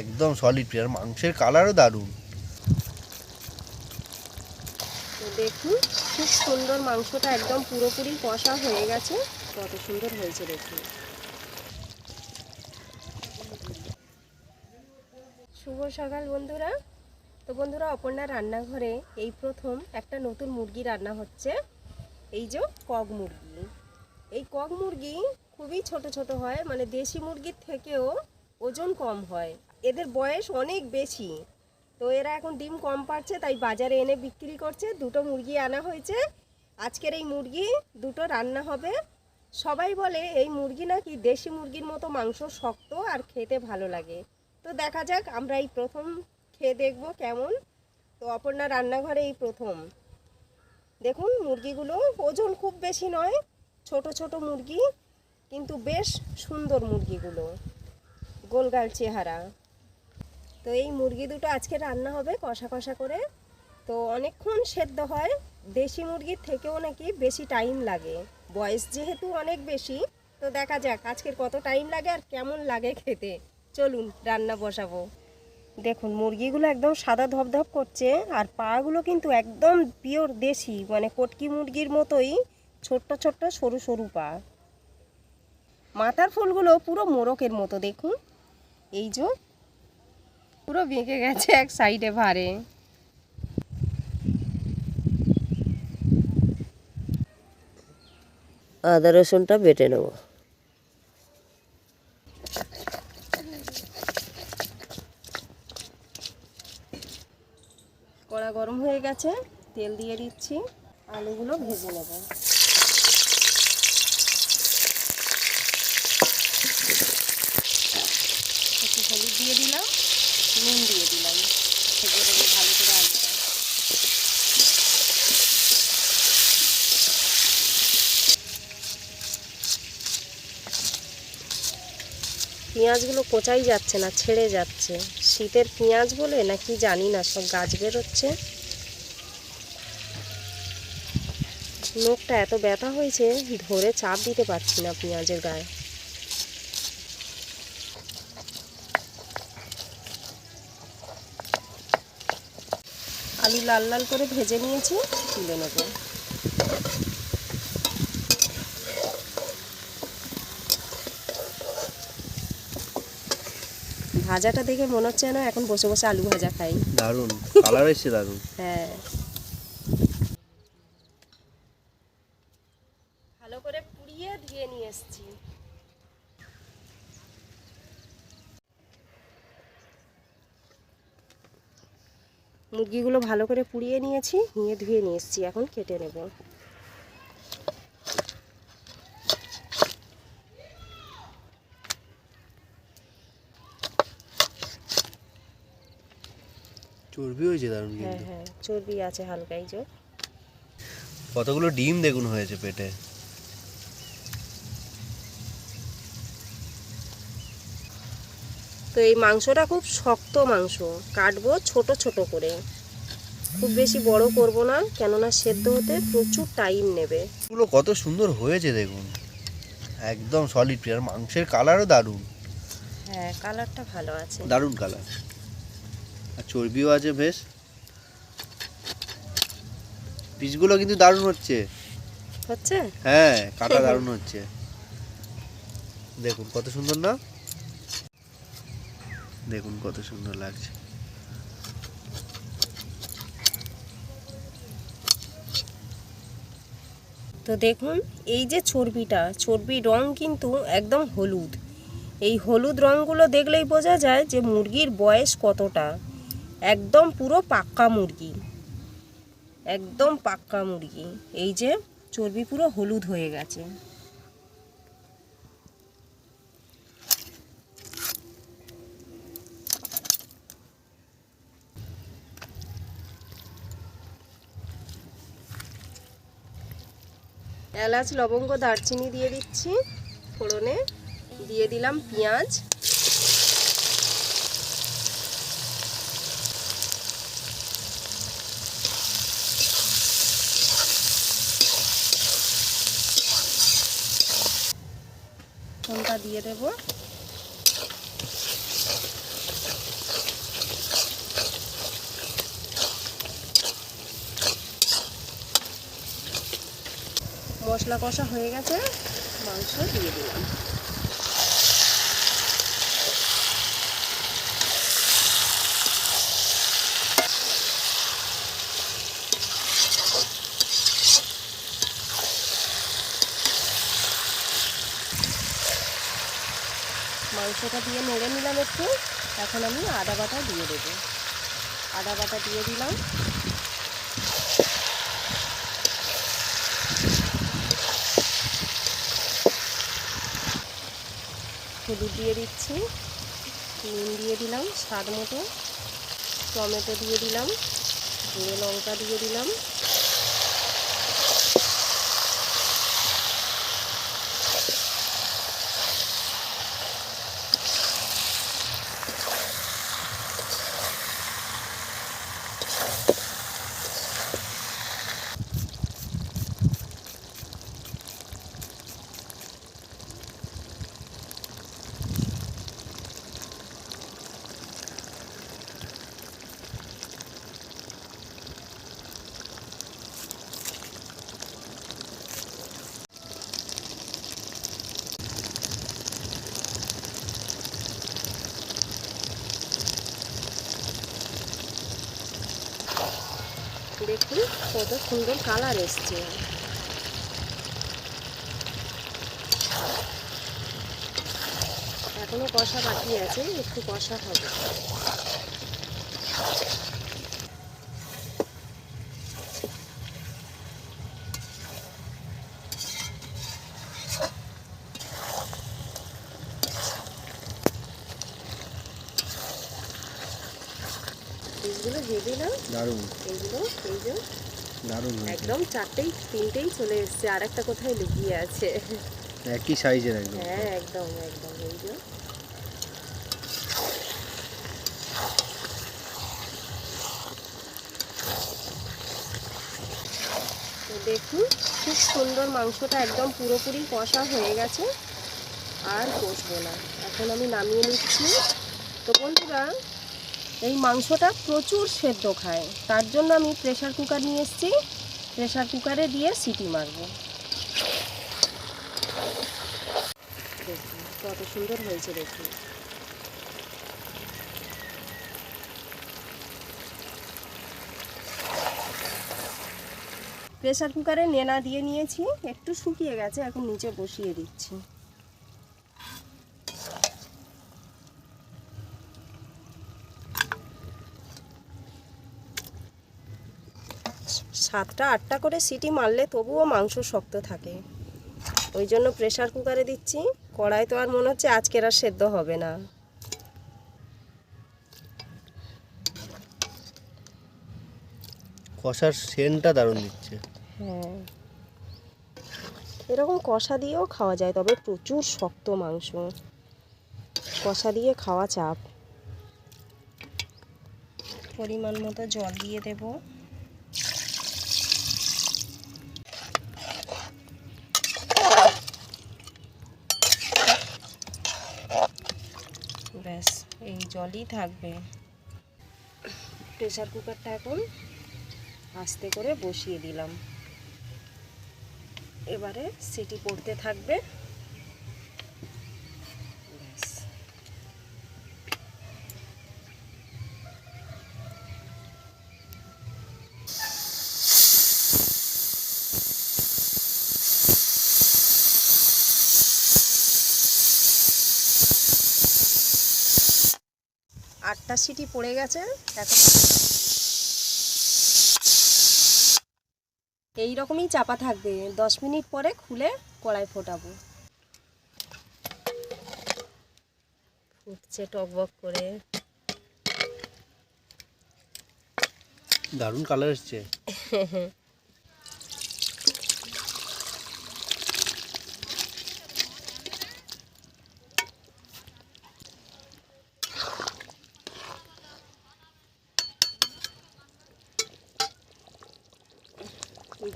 একদম সলিড আর মাংসের কালারও দারুণ। তো দেখুন খুব সুন্দর, মাংসটা একদম পুরোপুরি কষা হয়ে গেছে। কত সুন্দর হয়েছে দেখুন। শুভ সকাল বন্ধুরা। তো বন্ধুরা, অপর্ণা রান্নাঘরে এই প্রথম একটা নতুন মুরগি রান্না হচ্ছে। এই যে কক মুরগি। এই কক মুরগি খুবই ছোট ছোট হয়, মানে দেশি মুরগির থেকেও ওজন কম হয়। এদের বয়স অনেক বেশি, তো এরা এখন ডিম কম পাচ্ছে, তাই বাজারে এনে বিক্রি করছে। দুটো মুরগি আনা হয়েছে। আজকের এই মুরগি দুটো রান্না হবে। সবাই বলে এই মুরগি নাকি দেশি মুরগির মতো মাংস শক্ত আর খেতে ভালো লাগে। তো দেখা যাক, আমরা এই প্রথম খেয়ে দেখব কেমন। তো অপর্ণা রান্নাঘরে এই প্রথম। দেখুন মুরগিগুলো ওজন খুব বেশি নয়, ছোট ছোট মুরগি, কিন্তু বেশ সুন্দর মুরগিগুলো, গোলগাল চেহারা। তো এই মুরগি দুটো আজকে রান্না হবে কষা কষা করে। তো অনেকক্ষণ সেদ্ধ হয়, দেশি মুরগির থেকেও নাকি বেশি টাইম লাগে, বয়স যেহেতু অনেক বেশি। তো দেখা যাক আজকের কত টাইম লাগে আর কেমন লাগে খেতে। চলুন রান্না বসাবো। দেখুন মুরগিগুলো একদম সাদা ধপধপ করছে, আর পাগুলো কিন্তু একদম পিওর দেশি, মানে কটকি মুরগির মতোই ছোট্ট ছোট্ট সরু সরু পা। মাথার ফুলগুলো পুরো মোরকের মতো দেখুন। এই যে পুরো বেঁকে গেছে এক সাইডে ভারে। আদা রসুনটা বেটে নেব। কড়া গরম হয়ে গেছে, তেল দিয়ে দিচ্ছি, আলুগুলো ভেজে নেব। একটু হলুদ দিয়ে দিলাম, নুন দিয়ে দিলাম, ভেজে নেবো ভালো করে আলুটা। পেঁয়াজগুলো কোচাই যাচ্ছে না, ছেড়ে যাচ্ছে। শীতের পেঁয়াজ বলে না কি জানি না, সব গাছ বেরোচ্ছে। নখটা এত ব্যথা হয়েছে, ধরে চাপ দিতে পারছি না পেঁয়াজের গায়ে। আলু লাল লাল করে ভেজে নিয়েছি, তুলে নেব। ভাজাটা দেখে মনে হচ্ছে না এখন বসে বসে আলু ভাজা খাই। দারুণ কালার এসছে, দারুণ। হ্যাঁ, ভালো করে পুড়িয়ে ধুয়ে নিয়ে এসেছি। মুরগিগুলো ভালো করে পুড়িয়ে নিয়েছি, নিয়ে ধুয়ে নিয়ে এসেছি, এখন কেটে নেব। চর্বি হয়েছে দারুণ হ্যাঁ কিন্তু। হ্যাঁ, চর্বি আছে হালকা। এই যে কতগুলো ডিম দেখুন হয়েছে পেটে। তো এই মাংসটা খুব শক্ত মাংস, কাটবো ছোট ছোট করে, খুব বেশি বড় করব না, কেননা সেদ্ধ হতে প্রচুর টাইম নেবে। এগুলো কত সুন্দর হয়েছে দেখুন, একদম সলিড আর মাংসের কালারও দারুণ। হ্যাঁ, কালারটা ভালো আছে, দারুণ কালার, আর চর্বিও আছে বেশ। পিসগুলো কিন্তু দারুণ হচ্ছে। হচ্ছে। হ্যাঁ, কাটা দারুণ হচ্ছে। দেখুন কত সুন্দর না, দেখুন কত সুন্দর লাগছে। তো দেখুন এই যে চর্বির রং কিন্তু একদম হলুদ। এই হলুদ রঙগুলো দেখলেই বোঝা যায় যে মুরগির বয়স কতটা। একদম পুরো পাক্কা মুরগি, একদম পাক্কা মুরগি। এই যে চর্বি পুরো হলুদ হয়ে গেছে। এলাচ, লবঙ্গ, দারচিনি দিয়ে দিচ্ছি ফোড়নে। দিয়ে দিলাম পেঁয়াজ, ফোড়নটা দিয়ে দেব। মশলা কষা হয়ে গেছে, মাংস দিয়ে দিলাম। মাংসটা দিয়ে নেড়ে নিলাম একটু। এখন আমি আদা বাটা দিয়ে দেবো। আদা বাটা দিয়ে দিলাম। হলুদ দিয়ে দিচ্ছি, নুন দিয়ে দিলাম স্বাদ মতো, টমেটো দিয়ে দিলাম, জিরে লঙ্কা দিয়ে দিলাম, দেখুন কত সুন্দর কালার এসছে। এখনো কষা বাকি আছে, একটু কষা হবে। পিসগুলো ভেজে নাও, দারুণ, এইগুলো এই যে দারুণ একদম তিনটেই চলে এসছে, আর একটা কোথায় লুকিয়ে আছে। একই সাইজের একদম। হ্যাঁ একদম একদম এই যে। তো দেখুন খুব সুন্দর মাংসটা একদম পুরোপুরি কষা হয়ে গেছে, আর কষবো না, এখন আমি নামিয়ে নিচ্ছি। তো বন্ধুরা, এই মাংসটা প্রচুর সেদ্ধ খায়, তার জন্য আমি প্রেসার কুকার নিয়ে এসেছি। প্রেসার কুকারে দিয়ে সিটি মারব। দেখুন কত সুন্দর হয়েছে দেখুন। প্রেসার কুকারে নেড়া দিয়ে নিয়েছি, একটু শুকিয়ে গেছে, এখন নিচে বসিয়ে দিচ্ছি। সাতটা আটটা করে সিটি মারলে তবুও মাংস শক্ত থাকে, ওই জন্য প্রেসার কুকারে দিচ্ছি। কড়াই তো আর মনে হচ্ছে আজকের আর সেদ্ধ হবে না। কষার সেন্টটা দারুণ দিচ্ছে। হ্যাঁ, এরকম কষা দিয়েও খাওয়া যায়, তবে প্রচুর শক্ত মাংস, কষা দিয়ে খাওয়া চাপ। পরিমাণ মতো জল দিয়ে দেব। ব্যাস এই জলই থাকবে। প্রেসার কুকারটা এখন আস্তে করে বসিয়ে দিলাম, এবারে সিটি পড়তে থাকবে। ব্যাস। আটটা সিটি পড়ে গেছে, এখন এই রকমই চাপা থাকবে। 10 মিনিট পরে খুলে কড়াই ফোটাবো। ফুটছে টকবক করে, দারুণ কালার এসছে।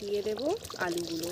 দিয়ে দেব আলুগুলো।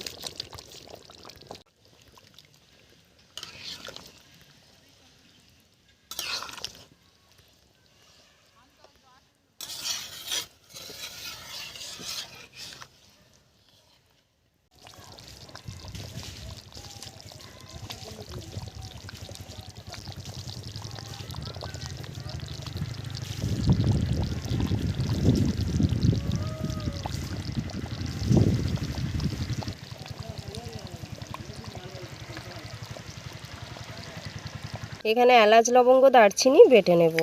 এখানে এলাচ লবঙ্গ দারচিনি বেটে নেব।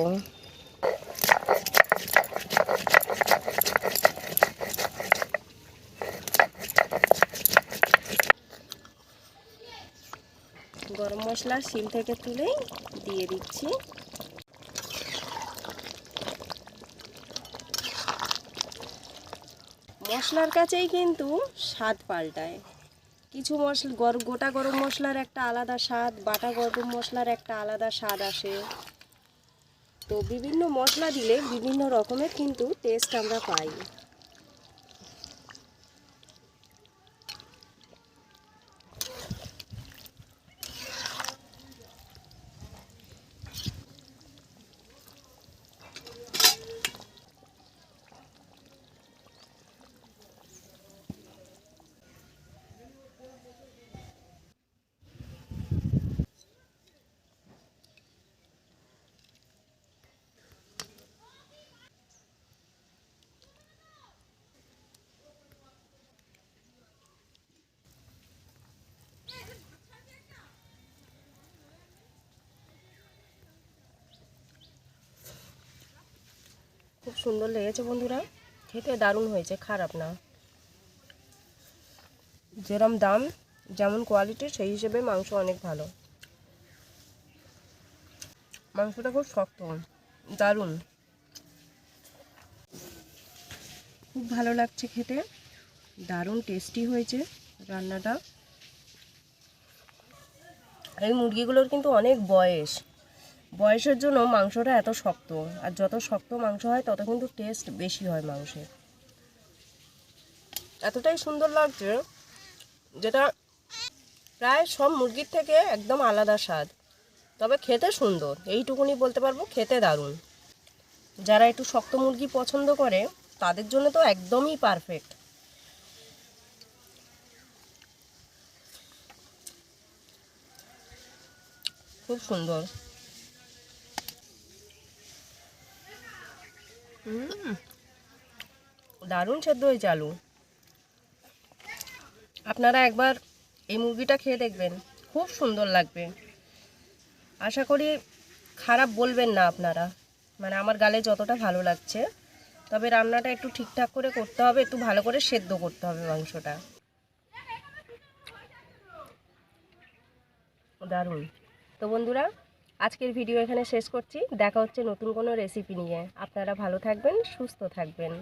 গরম মশলা শিল থেকে তুলেই দিয়ে দিচ্ছি। মশলার কাছেই কিন্তু স্বাদ পাল্টায়। কিছু মশলা গোটা গরম মশলার একটা আলাদা স্বাদ, বাটা গরম মশলার একটা আলাদা স্বাদ আসে। তো বিভিন্ন মশলা দিলে বিভিন্ন রকমের কিন্তু টেস্ট আমরা পাই। খুব সুন্দর লেগেছে বন্ধুরা, খেতে দারুণ হয়েছে, খারাপ না। যেরম দাম যেমন কোয়ালিটি সেই হিসেবে মাংস অনেক ভালো। মাংসটা খুব শক্ত, দারুণ, খুব ভালো লাগছে খেতে, দারুণ টেস্টি হয়েছে রান্নাটা। এই মুরগিগুলোর কিন্তু অনেক বয়সের জন্য মাংসটা এত শক্ত, আর যত শক্ত মাংস হয় তত কিন্তু টেস্ট বেশি হয় মাংসের। এতটাই সুন্দর লাগছে যেটা প্রায় সব মুরগির থেকে একদম আলাদা স্বাদ, তবে খেতে সুন্দর, এইটুকুনি বলতে পারবো, খেতে দারুণ। যারা একটু শক্ত মুরগি পছন্দ করে তাদের জন্য তো একদমই পারফেক্ট। খুব সুন্দর। দারুণ সেদ্ধ হয়েছে আলু। আপনারা একবার এই মুরগিটা খেয়ে দেখবেন, খুব সুন্দর লাগবে। আশা করি খারাপ বলবেন না আপনারা, মানে আমার গালে যতটা ভালো লাগছে। তবে রান্নাটা একটু ঠিকঠাক করে করতে হবে, একটু ভালো করে সেদ্ধ করতে হবে মাংসটা। দারুণ। তো বন্ধুরা, আজকের ভিডিও এখানে শেষ করছি। দেখা হচ্ছে নতুন কোনো রেসিপি নিয়ে। আপনারা ভালো থাকবেন, সুস্থ থাকবেন।